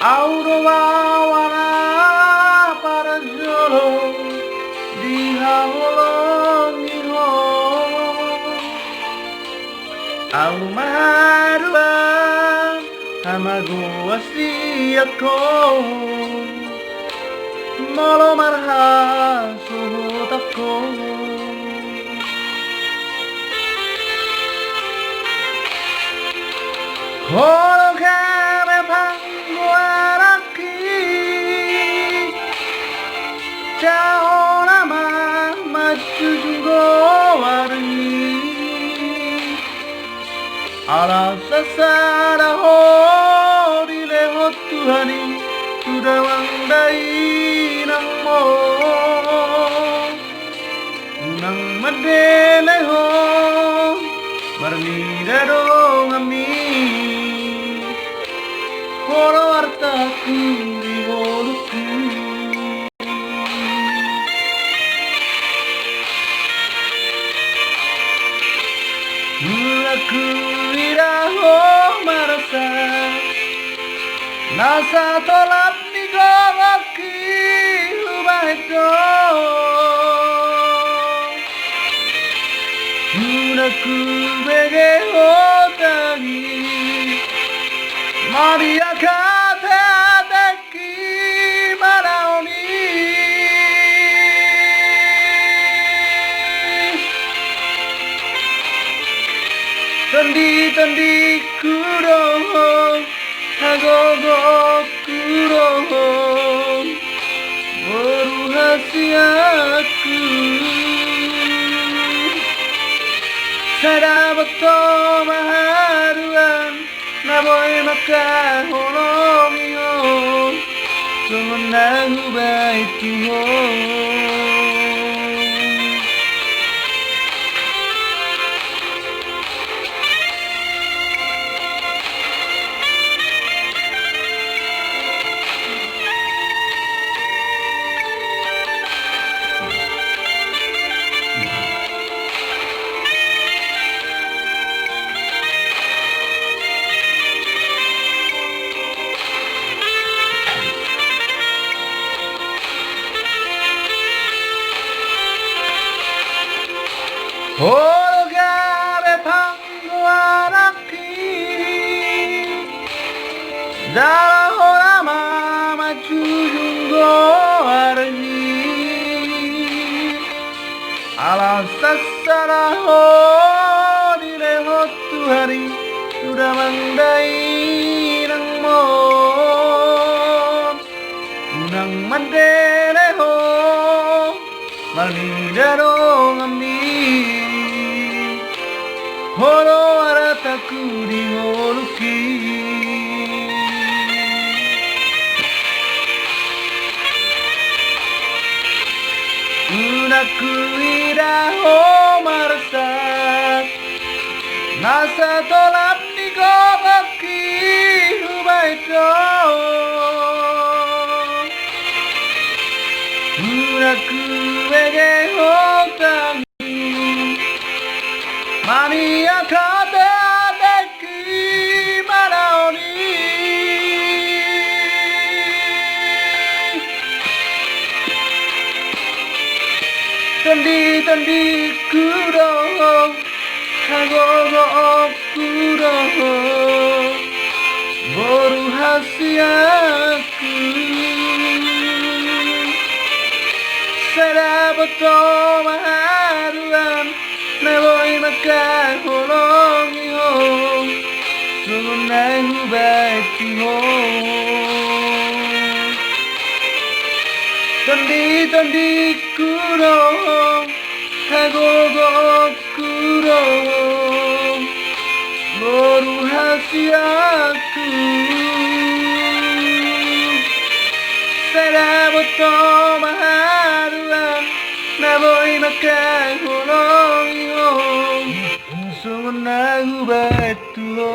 Aurora para jolo di haulongiho Aumarua hamago wasiako Molo marha suhutako Koro kame panguaraki Chao nama majujungo warni Ala sasara hori le hotuhani Sudah wandai nang mo Nang madele ho Marni darong ami Koro artaku di holuku Aku iraho marasa Nasa tolap ni gawaki Hubaito Aku bege hotagi Maria kate adeki maraoni Tendi kuroho Hagogo kuroho Berhasiaku Sadabato maharuan Naboy makaholongiho Sumundahu baituho Holgare panguaraki Dara horama majujungo arni Ala sasara hori le hotu hari Sudah mandai nang mo Nang mandele ho Marni darong ami Horo arataku di holuki Unaku iraho marasa Nasa tolap ni gogaki hubaito Unaku bege hotagi Maria kate adeki maraoni Tendi kuroho Hagogo kuroho Berhasiaku Sadabato maharuan Naboy makaholongiho Sumundahu baituho Tendi kuroho Hagogo kuroho Berhasiaku Sadabato maharuan Naboy makaholongiho Sumundahu baituho